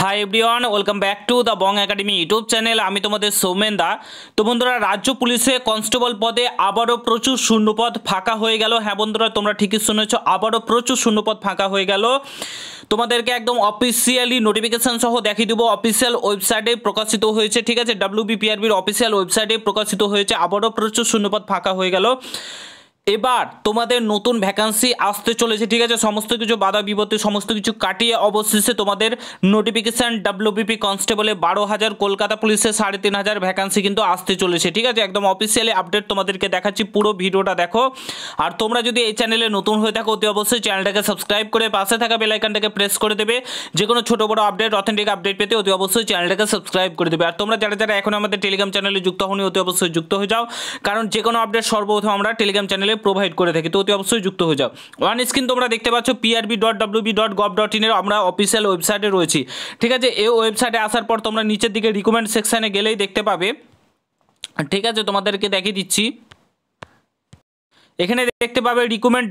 Hi everyone, welcome back to the Bong academy YouTube channel. আমি তোমাদের সৌমেন দা। তো বন্ধুরা, রাজ্য পুলিশে কনস্টেবল পদে আবারও প্রচুর শূন্যপদ ফাঁকা হয়ে গেল। হ্যাঁ বন্ধুরা, তোমরা ঠিকই শুনেছো, আবারও প্রচুর শূন্যপদ ফাঁকা হয়ে গেল। তোমাদেরকে একদম অফিসিয়ালি নোটিফিকেশন সহ দেখিয়ে দেবো। অফিসিয়াল ওয়েবসাইটে প্রকাশিত হয়েছে, ঠিক আছে, WBPRBর অফিসিয়াল ওয়েবসাইটে প্রকাশিত হয়েছে। আবারও প্রচুর শূন্যপদ ফাঁকা হয়ে গেল। এবার তোমাদের নতুন ভ্যাকান্সি আসতে চলেছে, ঠিক আছে। সমস্ত কিছু বাধা বিপত্তি সমস্ত কিছু কাটিয়ে অবশেষে তোমাদের নোটিফিকেশান WBP কনস্টেবলে 12,000, কলকাতা পুলিশে 3,500 ভ্যাকান্সি কিন্তু আসতে চলেছে, ঠিক আছে। একদম অফিসিয়ালি আপডেট তোমাদেরকে দেখাচ্ছি, পুরো ভিডিওটা দেখো। আর তোমরা যদি এই চ্যানেলে নতুন হয়ে থাকো অতি অবশ্যই চ্যানেলটাকে সাবস্ক্রাইব করে পাশে থাকা বেল আইকনটাকে প্রেস করে দেবে। যে কোনো ছোটো বড়ো আপডেট, অথেন্টিক আপডেট পেতে অতি অবশ্যই চ্যানেলটাকে সাবস্ক্রাইব করে দেবে। আর তোমরা যারা যারা এখন আমাদের টেলিগ্রাম চ্যানেলে যুক্ত হওনি অতি অবশ্যই যুক্ত হয়ে যাও, কারণ যে কোনো আপডেট সর্বপ্রথম আমরা টেলিগ্রাম চ্যানেলে প্রোভাইড করে থাকি। তো অতি অবশ্যই যুক্ত হয়ে যাও। ওয়ান স্ক্রিন তোমরা দেখতে পাচ্ছ prb.wb.gov.in এর আমরা অফিসিয়াল ওয়েবসাইটে রয়েছি, ঠিক আছে। এই ওয়েবসাইটে আসার পর তোমরা নিচের দিকে রিকমেন্ড সেকশানে গেলেই দেখতে পাবে, ঠিক আছে। তোমাদেরকে দেখিয়ে দিচ্ছি, এখানে দেখতে পাবে রিকমেন্ড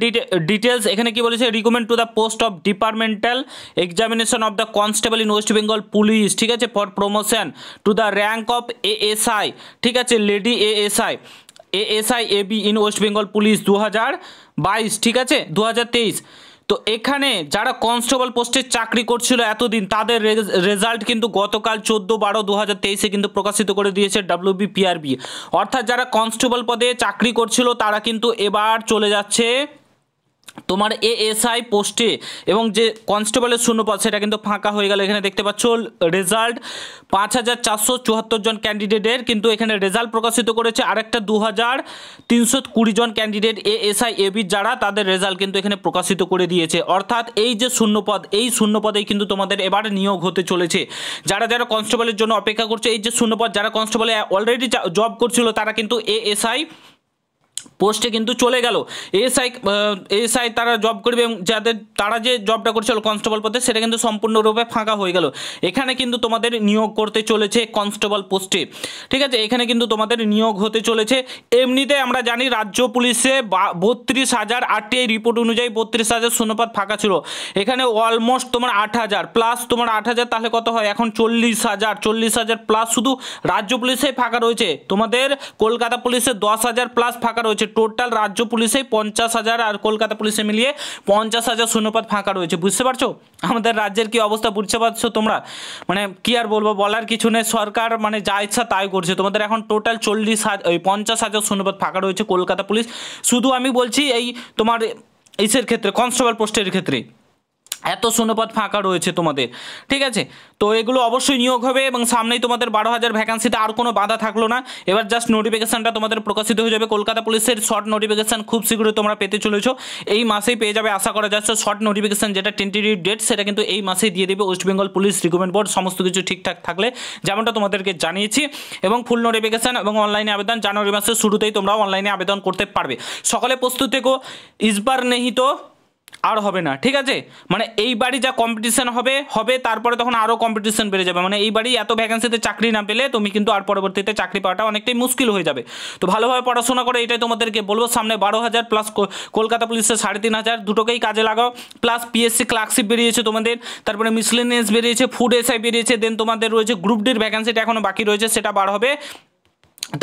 ডিটেলস। এখানে কি বলেছে, recommend to the post of departmental examination of the constable in West Bengal police, ঠিক আছে, for promotion to the rank of ASI, ঠিক আছে, lady ASI AB in West Bengal police 2022, ঠিক আছে, 2023। তো এখানে যারা কনস্টেবল পোস্টে চাকরি করছিল এতদিন, তাদের রেজাল্ট কিন্তু গতকাল 14/12/2023 কিন্তু প্রকাশিত করে দিয়েছে WBPRB। অর্থাৎ যারা কনস্টেবল পদে চাকরি করছিল তারা কিন্তু এবার চলে যাচ্ছে তোমার ASI পোস্টে, এবং যে কনস্টেবলের শূন্যপদ সেটা কিন্তু ফাঁকা হয়ে গেল। এখানে দেখতে পাচ্ছ রেজাল্ট 5,474 জন ক্যান্ডিডেটের কিন্তু এখানে রেজাল্ট প্রকাশিত করেছে। আরেকটা 2,320 জন ক্যান্ডিডেট ASI AB যারা, তাদের রেজাল্ট কিন্তু এখানে প্রকাশিত করে দিয়েছে। অর্থাৎ এই যে শূন্যপদ, এই শূন্যপদেই কিন্তু তোমাদের এবার নিয়োগ হতে চলেছে। যারা যারা কনস্টেবলের জন্য অপেক্ষা করছে, এই যে শূন্যপদ, যারা কনস্টেবলে অলরেডি জব করছিল তারা কিন্তু ASI পোস্টে কিন্তু চলে গেল। এএসআই তারা জব করবে, এবং তারা যে জবটা করছিল কনস্টেবল পদে সেটা কিন্তু সম্পূর্ণরূপে ফাঁকা হয়ে গেল। এখানে কিন্তু তোমাদের নিয়োগ করতে চলেছে কনস্টেবল পোস্টে, ঠিক আছে। এখানে কিন্তু তোমাদের নিয়োগ হতে চলেছে। এমনিতে আমরা জানি রাজ্য পুলিশে 32,000 RTI রিপোর্ট অনুযায়ী 32,000 শূন্যপদ ফাঁকা ছিল। এখানে অলমোস্ট তোমার 8,000 প্লাস, তোমার 8,000 তাহলে কত হয় এখন 40,000 প্লাস শুধু রাজ্য পুলিশে ফাঁকা রয়েছে। তোমাদের কলকাতা পুলিশে 10,000 প্লাস ফাঁকা রয়েছে। টোটাল রাজ্য পুলিশে 50,000 আর কলকাতা পুলিশে মিলিয়ে 50,000 শূন্যপদ ফাঁকা রয়েছে। বুঝতে পারছো আমাদের রাজ্যের কি অবস্থা? বুঝতে পারছো তোমরা? মানে কি আর বলবো, বলার কিছু নেই। সরকার মানে যা ইচ্ছা তাই করছে। তোমাদের এখন টোটাল 50,000 শূন্যপদ ফাঁকা রয়েছে কলকাতা পুলিশ। শুধু আমি বলছি এই তোমার ইসের ক্ষেত্রে, কনস্টেবল পোস্টের ক্ষেত্রে এত শূন্যপদ ফাঁকা রয়েছে তোমাদের, ঠিক আছে। তো এগুলো অবশ্যই নিয়োগ হবে, এবং সামনেই তোমাদের 12,000 ভ্যাকান্সিতে আর কোনো বাধা থাকলো না। এবার জাস্ট নোটিফিকেশানটা তোমাদের প্রকাশিত হয়ে যাবে। কলকাতা পুলিশের শর্ট নোটিফিকেশান খুব শীঘ্রই তোমরা পেতে চলেছো, এই মাসেই পেয়ে যাবে আশা করা যাচ্ছে। শর্ট নোটিফিকেশান যেটা টেন্টেটিভ ডেট সেটা কিন্তু এই মাসেই দিয়ে দেবে West Bengal police recruitment board, সমস্ত কিছু ঠিকঠাক থাকলে, যেমনটা তোমাদেরকে জানিয়েছি। এবং ফুল নোটিফিকেশান এবং অনলাইনে আবেদন জানুয়ারি মাসের শুরুতেই তোমরা অনলাইনে আবেদন করতে পারবে। সকলে প্রস্তুত থেকো, ইসবার নেই তো আর হবে না, ঠিক আছে। মানে এইবারই যা কম্পিটিশন হবে তারপরে তখন আরও কম্পিটিশন বেড়ে যাবে। মানে এইবারই এত ভ্যাকেন্সিতে চাকরি না পেলে তুমি কিন্তু আর পরবর্তীতে চাকরি পাওয়াটা অনেকটাই মুশকিল হয়ে যাবে। তো ভালোভাবে পড়াশোনা করে, এটাই তোমাদেরকে বলবো। সামনে 12,000 প্লাস কলকাতা পুলিশের 3,500, দুটোকেই কাজে লাগাও। প্লাস PSC ক্লার্কশিপ বেরিয়েছে তোমাদের, তারপরে মিসলেনিয়াস বেরিয়েছে, ফুড SI বেরিয়েছে, দেন তোমাদের রয়েছে গ্রুপ ডির ভ্যাকেন্সিটা এখনও বাকি রয়েছে, সেটা বার হবে।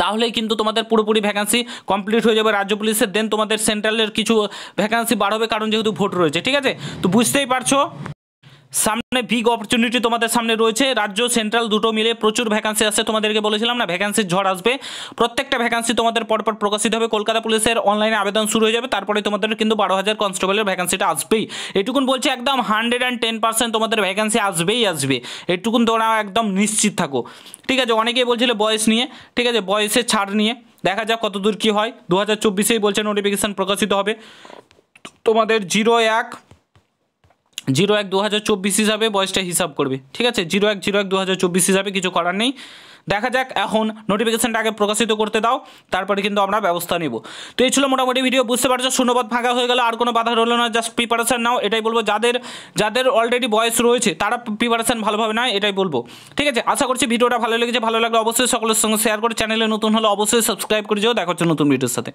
তাহলেই কিন্তু তোমাদের পুরোপুরি ভ্যাকান্সি কমপ্লিট হয়ে যাবে রাজ্য পুলিশের। দেন তোমাদের সেন্ট্রালের কিছু ভ্যাকান্সি বাড়বে, কারণ যেহেতু ভোট রয়েছে, ঠিক আছে। তো বুঝতেই পারছো সামনে বিগ অপরচুনিটি তোমাদের সামনে রয়েছে। রাজ্য সেন্ট্রাল দুটো মিলে প্রচুর ভ্যাকান্সি আসছে। তোমাদেরকে বলেছিলাম না, ভ্যাকান্সির ঝড় আসবে। প্রত্যেকটা ভ্যাকান্সি তোমাদের পরপর প্রকাশিত হবে। কলকাতা পুলিশের অনলাইনে আবেদন শুরু হয়ে যাবে, তারপরে তোমাদের কিন্তু 12,000 কনস্টেবলের ভ্যাকান্সিটা আসবেই। এটুকুন বলছি, একদম 110% তোমাদের ভ্যাকান্সি আসবে। এটুকুন তোমরা একদম নিশ্চিত থাকো, ঠিক আছে। অনেকেই বলছিল বয়স নিয়ে, ঠিক আছে, বয়সের ছাড় নিয়ে দেখা যাক কত দূর কী হয়। 2024-এই বলছে নোটিফিকেশান প্রকাশিত হবে। তোমাদের 01/01/2024 হিসাবে বয়সটা হিসাব করবে, ঠিক আছে। 01/01/2024 হিসাবে, কিছু করার নেই। দেখা যাক, এখন নোটিফিকেশানটা আগে প্রকাশিত করতে দাও, তারপরে কিন্তু আমরা ব্যবস্থা নেব। তো এই ছিল মোটামুটি ভিডিও। বুঝতে পারছো শূন্যপদ ফাঁকা হয়ে গেল, আর কোনো বাধা রইল না। জাস্ট প্রিপারেশান নাও, এটাই বলবো। যাদের অলরেডি বয়স রয়েছে তারা প্রিপারেশান ভালোভাবে নাও, এটাই বলবো, ঠিক আছে। আশা করছি ভিডিওটা ভালো লেগেছে। ভালো লাগলে অবশ্যই সকলের সঙ্গে শেয়ার করে, চ্যানেলে নতুন হলে অবশ্যই সাবস্ক্রাইব করে যাও। দেখা হচ্ছে নতুন ভিডিওর সাথে।